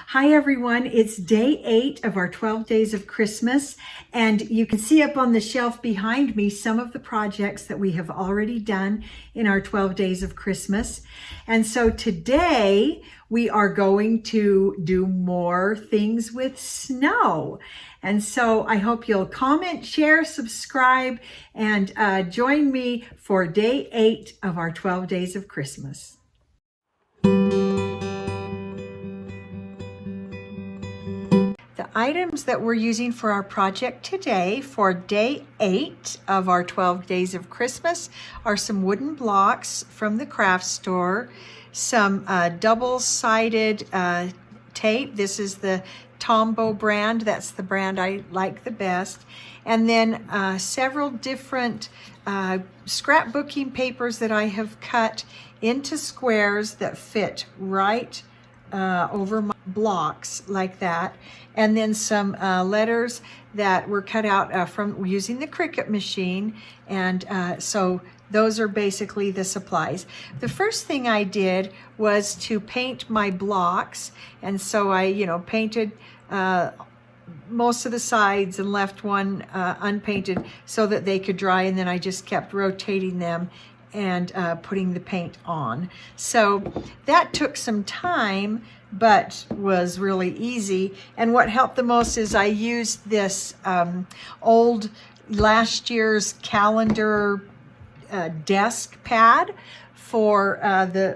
Hi everyone, it's day 8 of our 12 days of Christmas, and you can see up on the shelf behind me some of the projects that we have already done in our 12 days of Christmas. And so today we are going to do more things with snow. And so I hope you'll comment, share, subscribe, and join me for day 8 of our 12 days of Christmas. The items that we're using for our project today for day 8 of our 12 days of Christmas are some wooden blocks from the craft store, some double-sided tape. This is the Tombow brand. That's the brand I like the best. And then several different scrapbooking papers that I have cut into squares that fit right over my blocks like that, and then some letters that were cut out from using the Cricut machine, and so those are basically the supplies. The first thing I did was to paint my blocks, and so I painted most of the sides and left one unpainted so that they could dry, and then I just kept rotating them and putting the paint on. So that took some time, but was really easy. And what helped the most is I used this old last year's calendar desk pad for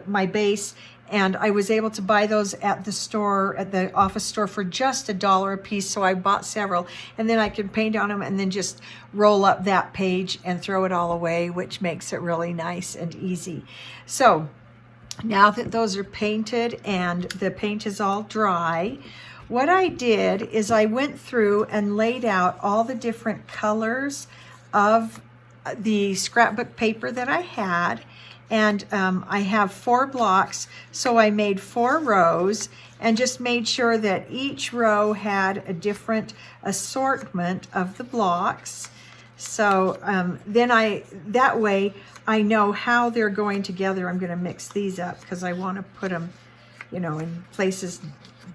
my base, and I was able to buy those at the store, at the office store, for just $1 a piece. So I bought several, and then I can paint on them and then just roll up that page and throw it all away, which makes it really nice and easy. So now that those are painted and the paint is all dry, what I did is I went through and laid out all the different colors of the scrapbook paper that I had. And I have 4 blocks, so I made 4 rows and just made sure that each row had a different assortment of the blocks. So then that way I know how they're going together. I'm going to mix these up because I want to put them, in places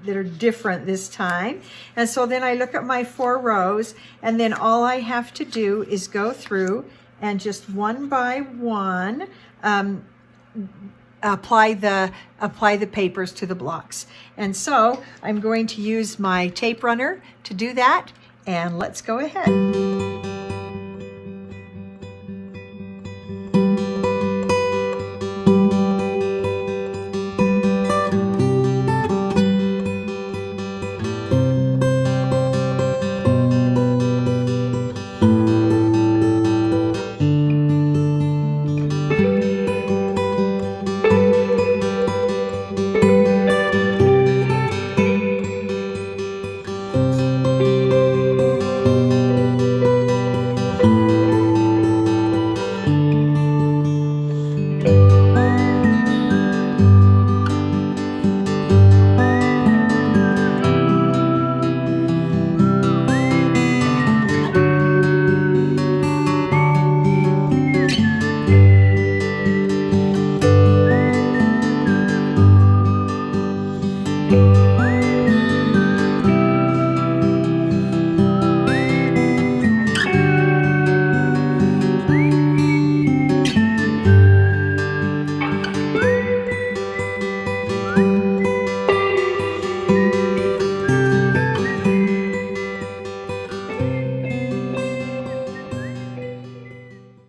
that are different this time. And so then I look at my 4 rows, and then all I have to do is go through and just one by one apply the papers to the blocks. And so I'm going to use my tape runner to do that, and let's go ahead.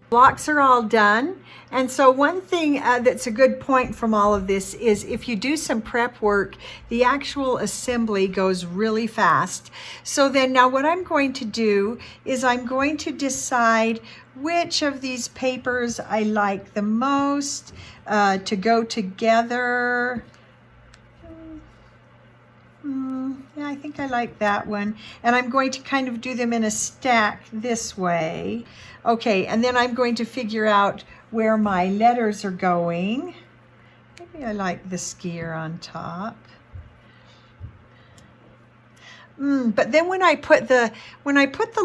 Blocks are all done. And so one thing that's a good point from all of this is if you do some prep work, the actual assembly goes really fast. So then now what I'm going to do is I'm going to decide which of these papers I like the most to go together. Yeah, I think I like that one. And I'm going to kind of do them in a stack this way. Okay, and then I'm going to figure out where my letters are going. Maybe I like the skier on top. But then when I put the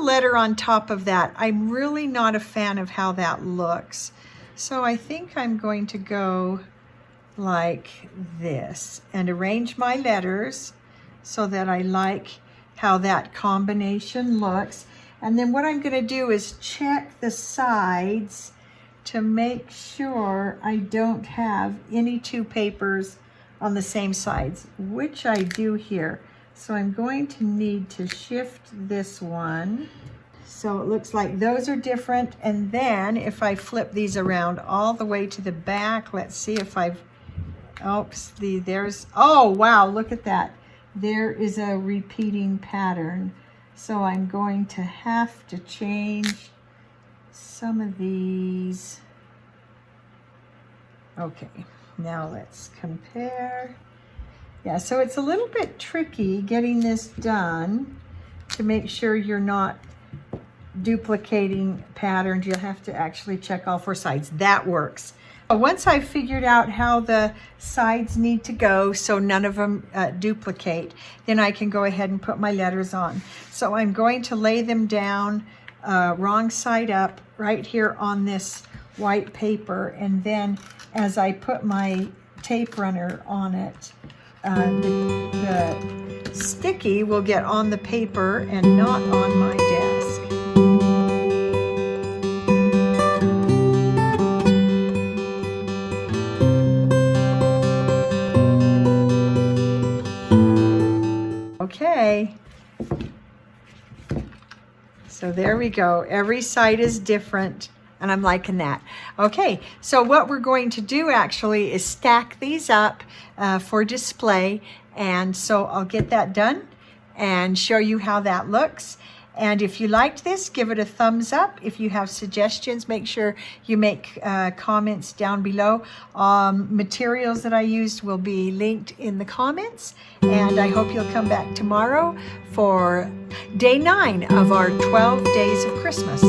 letter on top of that, I'm really not a fan of how that looks. So I think I'm going to go like this and arrange my letters so that I like how that combination looks. And then what I'm going to do is check the sides to make sure I don't have any two papers on the same sides, which I do here. So I'm going to need to shift this one. So it looks like those are different. And then if I flip these around all the way to the back, let's see if I've, oops, oh wow, look at that. There is a repeating pattern. So I'm going to have to change some of these. Okay, now let's compare. Yeah, so it's a little bit tricky getting this done to make sure you're not duplicating patterns. You'll have to actually check all four sides. That works. Once I've figured out how the sides need to go so none of them duplicate, then I can go ahead and put my letters on. So I'm going to lay them down wrong side up right here on this white paper, and then as I put my tape runner on it, the sticky will get on the paper and not on my desk. Okay, so there we go. Every side is different, and I'm liking that. Okay, so what we're going to do actually is stack these up for display, and so I'll get that done and show you how that looks. And if you liked this, give it a thumbs up. If you have suggestions, make sure you make comments down below. Materials that I used will be linked in the comments. And I hope you'll come back tomorrow for day 9 of our 12 days of Christmas.